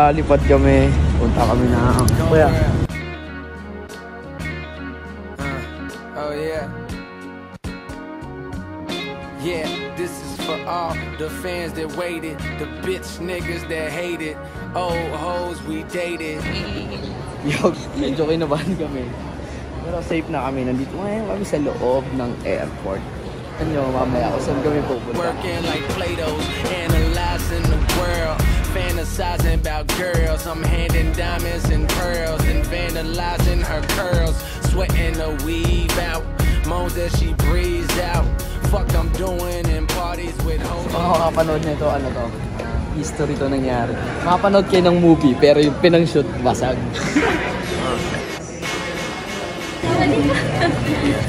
Lalipad kami. Punta kami na kuya. Oh yeah. Yeah, this is for all the fans that waited, the bitch niggas that hated, old hoes we dated. Yo, medyo kinabahan kami. Pero safe na kami. Nandito ngayon kami sa loob ng airport. Ano, mamaya kung saan kami pupunta. Working like Play-Dohs, analyzing the world, fantasizing about girls. I'm handing diamonds and pearls and vandalizing her curls, sweating the weave out, moans as she breathes out. Fuck I'm doing in parties with hoes. Kung makapanood nito, ano to? History to nangyari. Makapanood kayo ng movie, pero yung pinang-shoot, basag.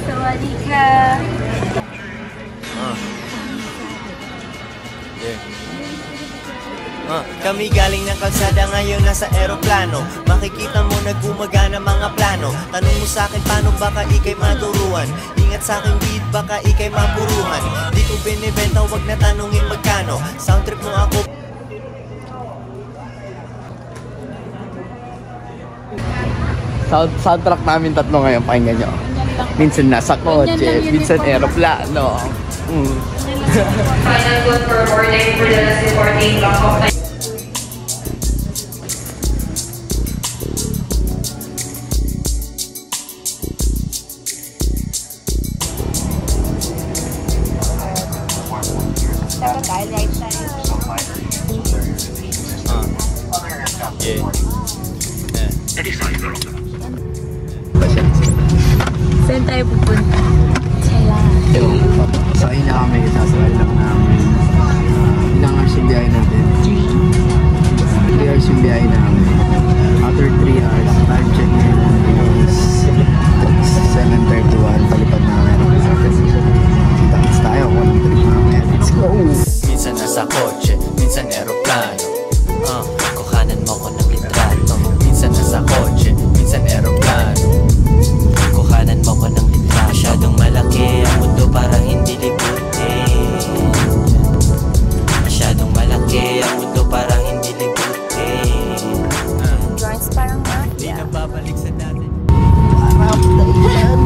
Sawadika. Kami galing ng kalsada ngayon nasa eroplano. Makikita mo nagumagana mga plano. Tanong mo sa akin paano baka ikay maturuan. Ingat sa aking weed baka ikay mapuruhan. Di ko binibenta wag na tanungin magkano. Sound trip mo ako. Soundtrack namin tatlo ngayon, pakinggan nyo. Minsan nasa kotse, minsan aeroplano. Final good for boarding for the last boarding block of time. Dapat tayo right side. Saan tayo pupunta? Sakay na kami, sasakay lang namin. Ilang hours yung biyahe natin? 3 hours yung biyahe namin. After 3 hours, time check ngayon is 7:31. Palipad namin. Kita-kits tayo, 1-3 namin. Let's go! Minsan nasa kotse, minsan eroplano. Kuhanan mo ko ng litrato. Minsan nasa kotse, minsan eroplano. Kuhanan mo ko ng litrato. Masyadong malaki ang mundo para hindi libutin. Masyadong malaki ang mundo para hindi libutin. Drawings parang Di na babalik sa dati. Harap na yan!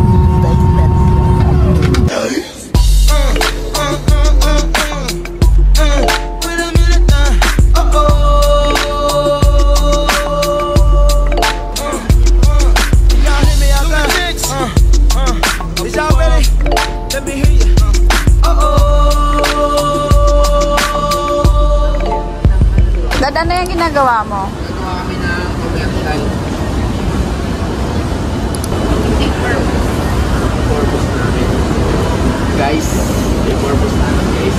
Dad, ano yung ginagawa mo? Nagawa kami ng commercial. Purpose namin. Guys, yung purpose namin guys.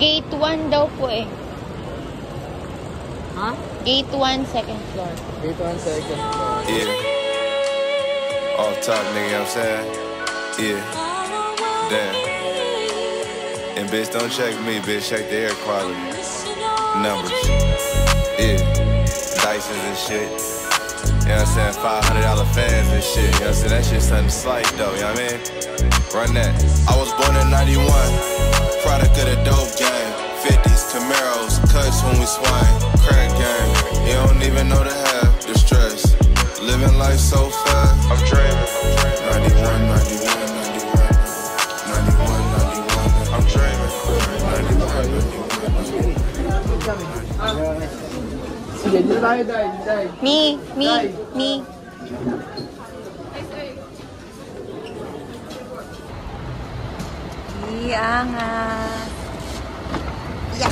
Gate 1 daw po eh. Huh? Gate 1, second floor. Wait 1 second. Yeah. Off top, nigga, you know what I'm saying? Yeah. Damn. And bitch, don't check me, bitch. Check the air quality. Numbers. Yeah. Dysons and shit. You know what I'm saying? $500 fans and shit. You know what I'm saying? That shit's something slight though, you know what I mean? Run that. I was born in 91. Product of the dope game. 50s, Camaros, cuts when we swing. Crack game. You don't even know the half the stress. Living life so fast. I'm dreaming. 91, 91, 91, 91. I'm dreaming. 91, 91. Sige, dito tayo, Day. Me. Iangat. Yeah.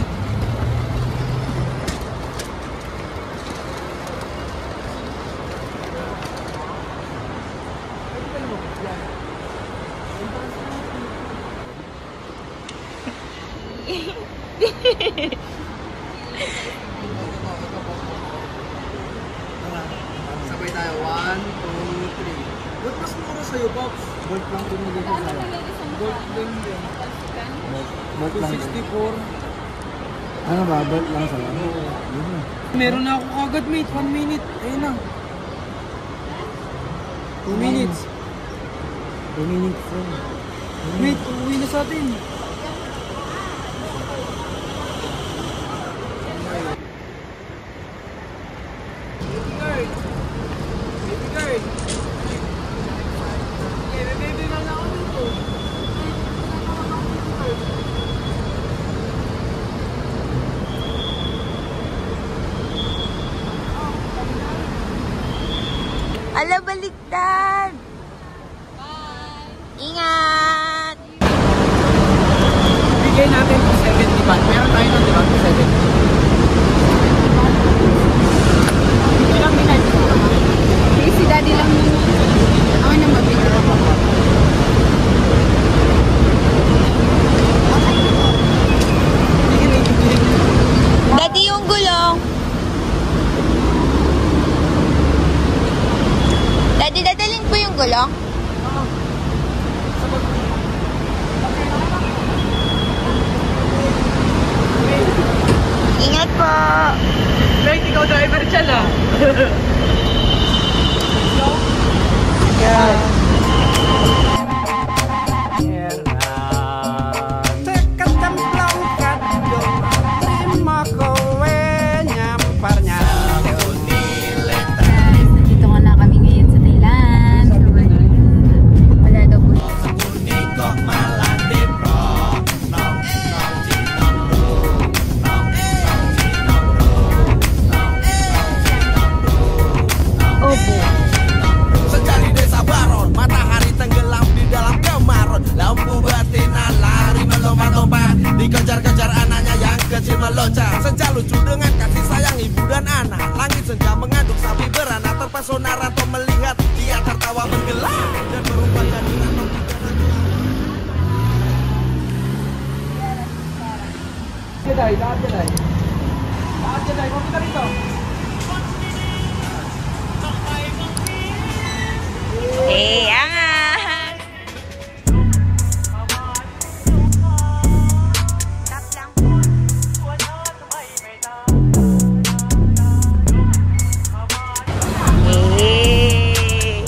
1, 2, 3. Ba't mas mura sa'yo, Pops? Bolt lang pinili ko sa'yo. Bolt lang din. Bolt lang din. 264. Ano ba? Bolt lang sa'yo? Oo. Meron na ako kagad, mate. 1 minute. Ayun na. 2 minutes. 2 minutes. Mate, uuwi na sa atin. Ala, baliktad! Bye! Ingat! Bigay natin 270 baht. Meron tayo nun, di ba? 270. Ilang minutes? Sige, si daddy lang muna. Ako na mabili ako. Daddy, yung gulong. Daddy, dadalhin po yung gulong. Ingat po. Wait, ikaw driver dyan ah. Dito nga na kami ngayon sa Thailand. Wala daw po. Opo. Sejari desa Baron, matahari tenggelam di dalam kemaron. Lampu betina lari melompat-lompat, dikejar-kejar anaknya yang kecil meloncat. Senja lucu dengan kasih sayang ibu dan anak. Langit senja mengaduk sapi beranak, terpesona Ranto melihat dia tertawa menggelap dan berubah jadi Ranto. Jeday, lahat Jeday. Lahat Jeday, kung kita rito. Eh, angat! Tap lang. Eh.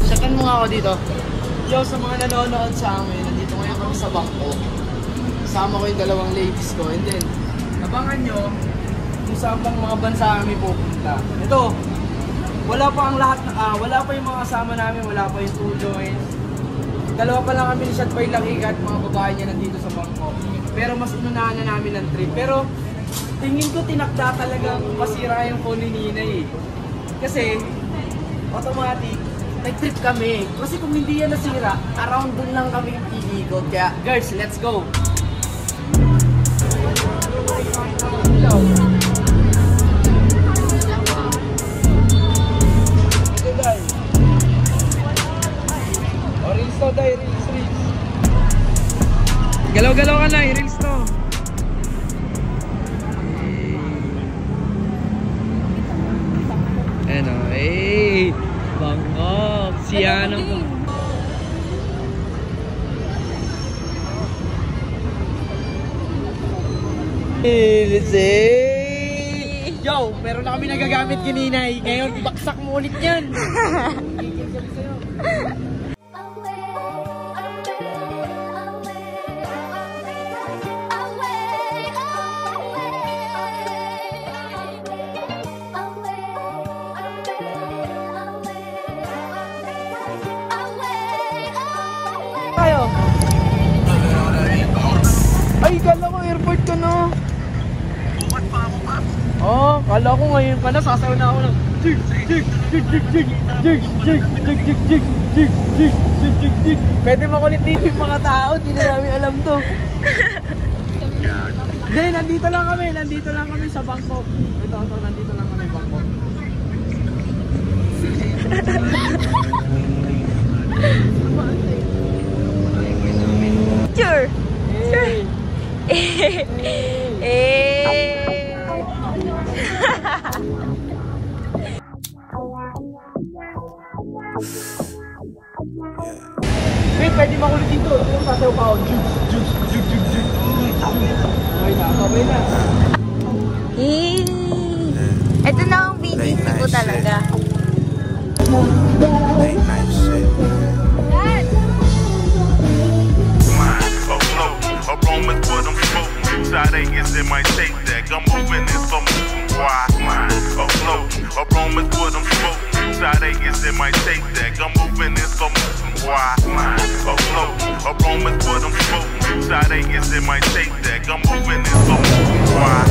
Sakan mo nga ako dito. Yo, sa mga nanonood sa amin, nandito ngayon kami sa bangko. Kasama ko yung dalawang ladies ko. And then, abangan nyo kung saan pang mga bansa kami pupunta. Ito, wala pa ang lahat, wala pa yung mga kasama namin, wala pa yung 2 joints. Dalawa pa lang kami ni Shot Boy Lakika at mga babae niya nandito sa bangko. Pero mas inunahan na namin ng trip. Pero tingin ko tinakda talagang masira yung phone ni Ninay eh. Kasi automatic, nag-trip kami. Kasi kung hindi yan nasira, around dun lang kami iikot. Kaya girls, let's go! Hello. Ito day. O, reels to day, reels. Galaw-galaw ka na, reels to. Ano, eh, bangkok, siyano po. Yo, meron na kami nagagamit kaninay. Ngayon, baksak mo ulit yan. Tayo. Ay, kala ko airport ka na. Oh, kala ko ngayon pa na, sasayaw na ako ng jig, jig, jig, jig, jig, jig, jig, jig, jig, jig, jig, jig, jig, jig, jig. Pwede makulit dito yung mga tao, di na namin alam to. Hindi, nandito lang kami sa Bangkok. Ito, nandito lang kami Bangkok. Sure. Hey. Wait, pwede makulit dito. Sasayaw pa ako. Jugs. Okay na, sabay na. Ito na ang BTC ko talaga. Late night shit. Dad! Aromas for them smoking. Side is in my tape deck. I'm moving in slow motion. Why? Afloat. Aromas for them smoking. Side is in my tape deck. I'm moving in slow motion. Why? Afloat. Aromas for them smoking. Side is in my tape deck. I'm moving in slow motion. Why?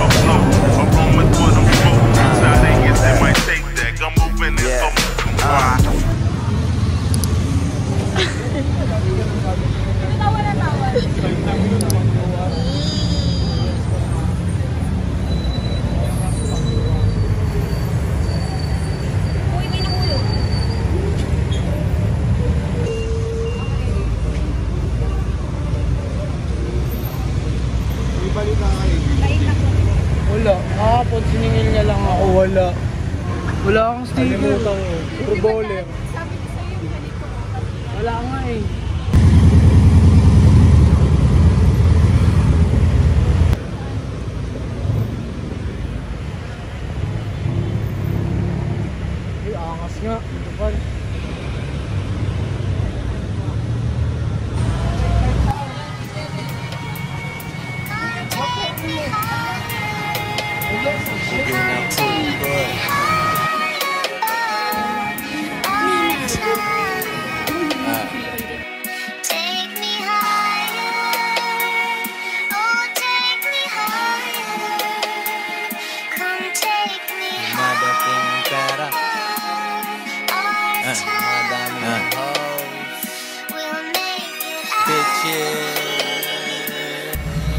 Afloat. Aromas for them smoking. Side is in my tape deck. I'm moving in slow motion. Why? Wala. Kahapon siningil niya lang ako. Wala. Wala akong sticker. Kalimutan ko. Puro bowler. Sabi ko sa'yo, ganito. Wala nga eh. Ay, angas nga. Ito pa.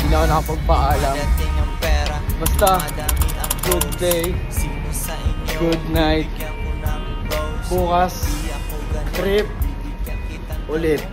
Hindi na ako nakapagpaalam. Basta, good day, good night. Bukas, trip ulit.